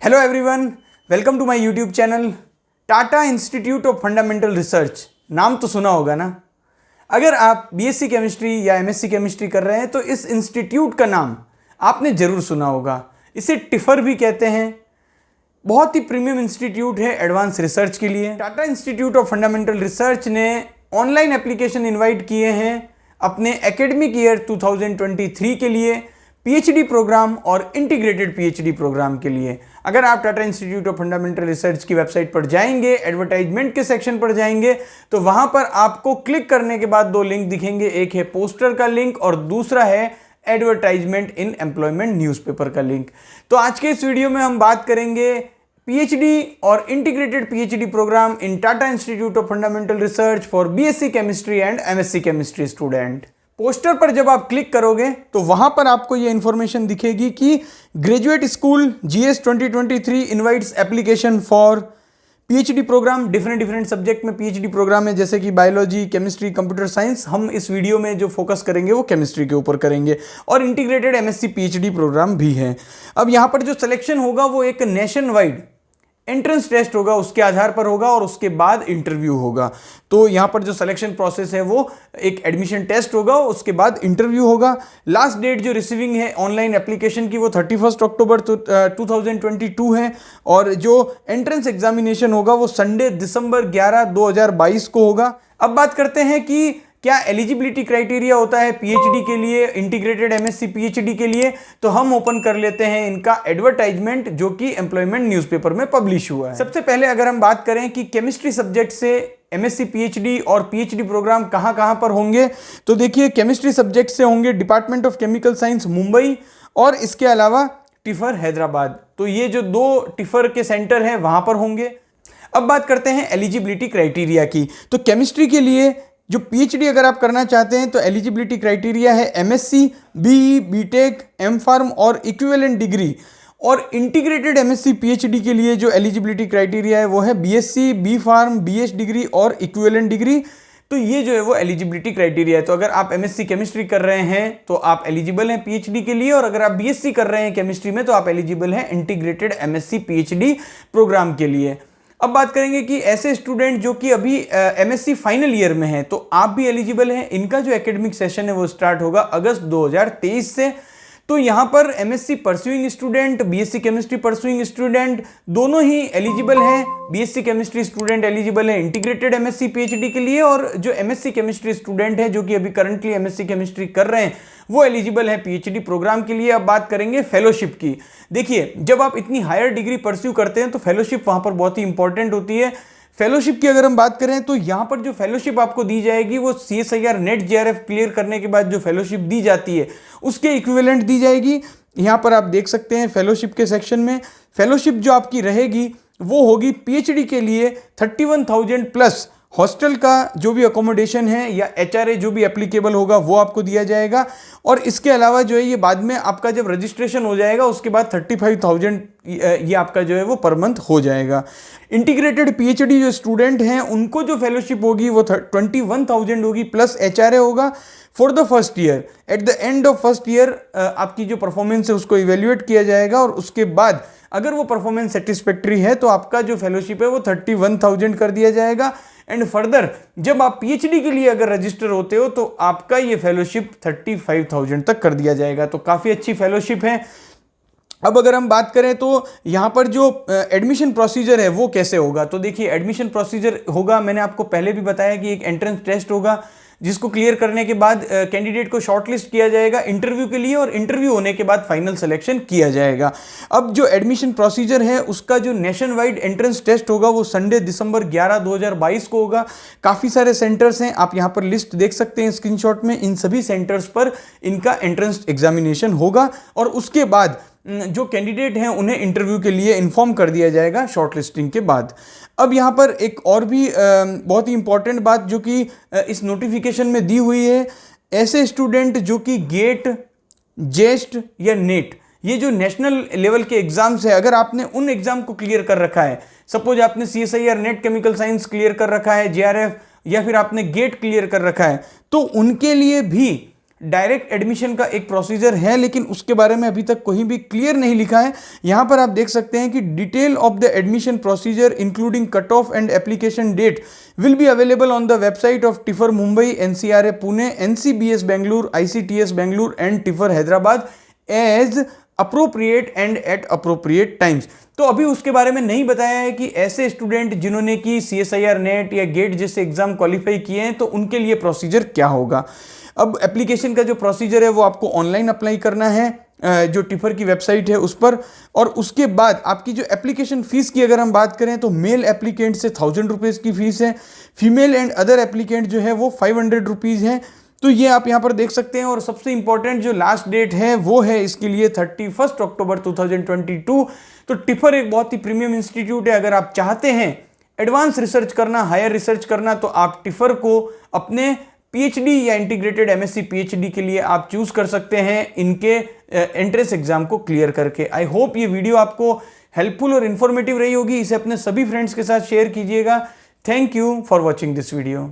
Hello everyone, welcome to my YouTube channel Tata institute of fundamental research. नाम तो सुना होगा ना। अगर आप बीएससी केमिस्ट्री या एमएससी केमिस्ट्री कर रहे हैं तो इस इंस्टीट्यूट का नाम आपने जरूर सुना होगा। इसे टिफर भी कहते हैं। बहुत ही प्रीमियम इंस्टीट्यूट है एडवांस रिसर्च के लिए। Tata institute of fundamental research ने ऑनलाइन एप्लीकेशन इनवाइट किए हैं अपने एकेडमिक ईयर 2023 के लिए पीएचडी प्रोग्राम और इंटीग्रेटेड पीएचडी प्रोग्राम के लिए। अगर आप Tata institute of fundamental research की वेबसाइट पर जाएंगे, एडवर्टाइजमेंट के सेक्शन पर जाएंगे तो वहां पर आपको क्लिक करने के बाद दो लिंक दिखेंगे। एक है पोस्टर का लिंक और दूसरा है एडवर्टाइजमेंट इन एम्प्लॉयमेंट न्यूज़पेपर का लिंक। तो आज के इस वीडियो में हम बात करेंगे पीएचडी और integrated PhD program in Tata institute of fundamental research for BSc chemistry and MSc chemistry student. Poster पर जब आप क्लिक करोगे तो वहां पर आपको यह इंफॉर्मेशन दिखेगी कि graduate school GS 2023 invites application for PhD program. Different subject में पीएचडी प्रोग्राम है, जैसे कि बायोलॉजी, केमिस्ट्री, कंप्यूटर साइंस। हम इस वीडियो में जो फोकस करेंगे वो केमिस्ट्री के ऊपर करेंगे। और इंटीग्रेटेड एमएससी पीएचडी प्रोग्राम भी है। अब यहां पर जो सिलेक्शन होगा वो एक नेशन वाइड एंट्रेंस टेस्ट होगा, उसके आधार पर होगा और उसके बाद इंटरव्यू होगा। तो यहां पर जो सिलेक्शन प्रोसेस है वो एक एडमिशन टेस्ट होगा, उसके बाद इंटरव्यू होगा। लास्ट डेट जो रिसीविंग है ऑनलाइन एप्लीकेशन की वो 31 अक्टूबर 2022 है और जो एंट्रेंस एग्जामिनेशन होगा वो संडे दिसंबर 11, 2022 को होगा। अब बात करते हैं कि क्या एलिजिबिलिटी क्राइटेरिया होता है पीएचडी के लिए, इंटीग्रेटेड एमएससी पीएचडी के लिए। तो हम ओपन कर लेते हैं इनका एडवर्टाइजमेंट जो कि एम्प्लॉयमेंट न्यूज़पेपर में पब्लिश हुआ है। सबसे पहले अगर हम बात करें कि केमिस्ट्री सब्जेक्ट से एमएससी पीएचडी और पीएचडी प्रोग्राम कहां पर होंगे, तो देखिए केमिस्ट्री सब्जेक्ट से होंगे department of chemical science Mumbai और इसके अलावा टिफर हैदराबाद। तो ये जो दो टिफर के सेंटर हैं वहां पर होंगे। अब बात करते हैं एलिजिबिलिटी क्राइटेरिया की। तो केमिस्ट्री के लिए जो पीएचडी अगर आप करना चाहते हैं तो एलिजिबिलिटी क्राइटेरिया है एमएससी, बीई, बीटेक, एमफार्म और इक्विवेलेंट डिग्री। और इंटीग्रेटेड एमएससी पीएचडी के लिए जो एलिजिबिलिटी क्राइटेरिया है वो है BSc, B Pharm, BH degree और इक्विवेलेंट डिग्री। तो ये जो है वो एलिजिबिलिटी क्राइटेरिया है। तो अगर आप एमएससी केमिस्ट्री कर रहे हैं तो आप एलिजिबल हैं पीएचडी के लिए, और अगर आप बीएससी कर रहे हैं केमिस्ट्री में तो आप एलिजिबल हैं इंटीग्रेटेड एमएससी पीएचडी प्रोग्राम के लिए। अब बात करेंगे कि ऐसे स्टूडेंट जो कि अभी एमएससी फाइनल ईयर में हैं तो आप भी एलिजिबल हैं। इनका जो एकेडमिक सेशन है वो स्टार्ट होगा अगस्त 2023 से। तो यहाँ पर MSc pursuing student, BSc chemistry pursuing student दोनों ही एलिजिबल हैं। बीएससी केमिस्ट्री स्टूडेंट एलिजिबल है इंटीग्रेटेड एमएससी पीएचडी के लिए, और जो एमएससी केमिस्ट्री स्टूडेंट है जो कि अभी करंटली एमएससी केमिस्ट्री कर रहे हैं वो एलिजिबल है पीएचडी प्रोग्राम के लिए। अब बात करेंगे फेलोशिप की। देखिए, जब आप इतनी हायर डिग्री परस्यू करते हैं तो फेलोशिप वहां पर बहुत ही इंपॉर्टेंट होती है। फेलोशिप की अगर हम बात करें तो यहां पर जो फेलोशिप आपको दी जाएगी वो CSIR नेट JRF क्लियर करने के बाद जो फेलोशिप दी जाती है उसके इक्विवेलेंट दी जाएगी। यहां पर आप देख सकते हैं फेलोशिप के सेक्शन में फेलोशिप जो आपकी रहेगी वो होगी पीएचडी के लिए 31,000 प्लस हॉस्टल का जो भी अकोमोडेशन है या HRA जो भी एप्लीकेबल होगा वो आपको दिया जाएगा। और इसके अलावा जो है ये बाद में आपका जब रजिस्ट्रेशन हो जाएगा उसके बाद 35,000 ये आपका जो है वो पर मंथ हो जाएगा। इंटीग्रेटेड पीएचडी जो स्टूडेंट हैं उनको जो फेलोशिप होगी वो 21,000 होगी प्लस HRA होगा for the first year. At the end of first year आपकी जो परफॉर्मेंस है उसको इवेल्युएट किया जाएगा और उसके बाद अगर वो परफॉर्मेंस सेटिस्फैक्ट्री है तो आपका जो फेलोशिप है वो 31,000 कर दिया जाएगा। एंड फर्दर जब आप पीएचडी के लिए अगर रजिस्टर होते हो तो आपका ये फेलोशिप 35,000 तक कर दिया जाएगा। तो काफ़ी अच्छी फेलोशिप है। अब अगर हम बात करें तो यहाँ पर जो एडमिशन प्रोसीजर है वो कैसे होगा, तो देखिए एडमिशन प्रोसीजर होगा, मैंने आपको पहले भी बताया कि एक एंट्रेंस टेस्ट होगा जिसको क्लियर करने के बाद कैंडिडेट को शॉर्टलिस्ट किया जाएगा इंटरव्यू के लिए, और इंटरव्यू होने के बाद फाइनल सिलेक्शन किया जाएगा। अब जो एडमिशन प्रोसीजर है उसका जो नेशन वाइड एंट्रेंस टेस्ट होगा वो संडे दिसंबर 11, 2022 को होगा। काफ़ी सारे सेंटर्स हैं, आप यहाँ पर लिस्ट देख सकते हैं स्क्रीनशॉट में। इन सभी सेंटर्स पर इनका एंट्रेंस एग्जामिनेशन होगा और उसके बाद जो कैंडिडेट हैं उन्हें इंटरव्यू के लिए इन्फॉर्म कर दिया जाएगा शॉर्टलिस्टिंग के बाद। अब यहाँ पर एक और भी बहुत ही इंपॉर्टेंट बात जो कि इस नोटिफिकेशन में दी हुई है, ऐसे स्टूडेंट जो कि गेट, जेस्ट या नेट ये जो नेशनल लेवल के एग्जाम्स है अगर आपने उन एग्जाम को क्लियर कर रखा है, सपोज आपने CSIR net chemical science clear कर रखा है JRF या फिर आपने गेट क्लियर कर रखा है, तो उनके लिए भी डायरेक्ट एडमिशन का एक प्रोसीजर है, लेकिन उसके बारे में अभी तक कहीं भी क्लियर नहीं लिखा है। यहाँ पर आप देख सकते हैं कि detail of the admission procedure including cut off and application date will be available on the website of TIFR Mumbai, NCRA Pune, NCBS Bengaluru, ICTS Bengaluru and TIFR Hyderabad as appropriate and at appropriate times. तो अभी उसके बारे में नहीं बताया है कि ऐसे स्टूडेंट जिन्होंने की CSIR नेट या गेट जैसे एग्जाम क्वालिफाई किए हैं तो उनके लिए प्रोसीजर क्या होगा। अब एप्लीकेशन का जो प्रोसीजर है वो आपको ऑनलाइन अप्लाई करना है जो टिफर की वेबसाइट है उस पर, और उसके बाद आपकी जो एप्लीकेशन फीस की अगर हम बात करें तो मेल एप्लीकेंट से 1000 रुपीज़ की फीस है, फीमेल एंड अदर एप्लीकेंट जो है वो 500 रुपीज़ है। तो ये आप यहाँ पर देख सकते हैं। और सबसे इंपॉर्टेंट जो लास्ट डेट है वो है इसके लिए 31 अक्टूबर 2022। तो टिफर एक बहुत ही प्रीमियम इंस्टीट्यूट है। अगर आप चाहते हैं एडवांस रिसर्च करना, हायर रिसर्च करना, तो आप टिफर को अपने PhD या इंटीग्रेटेड MSc PhD के लिए आप चूज कर सकते हैं इनके एंट्रेंस एग्जाम को क्लियर करके। आई होप ये वीडियो आपको हेल्पफुल और इन्फॉर्मेटिव रही होगी। इसे अपने सभी फ्रेंड्स के साथ शेयर कीजिएगा। Thank you for watching this video.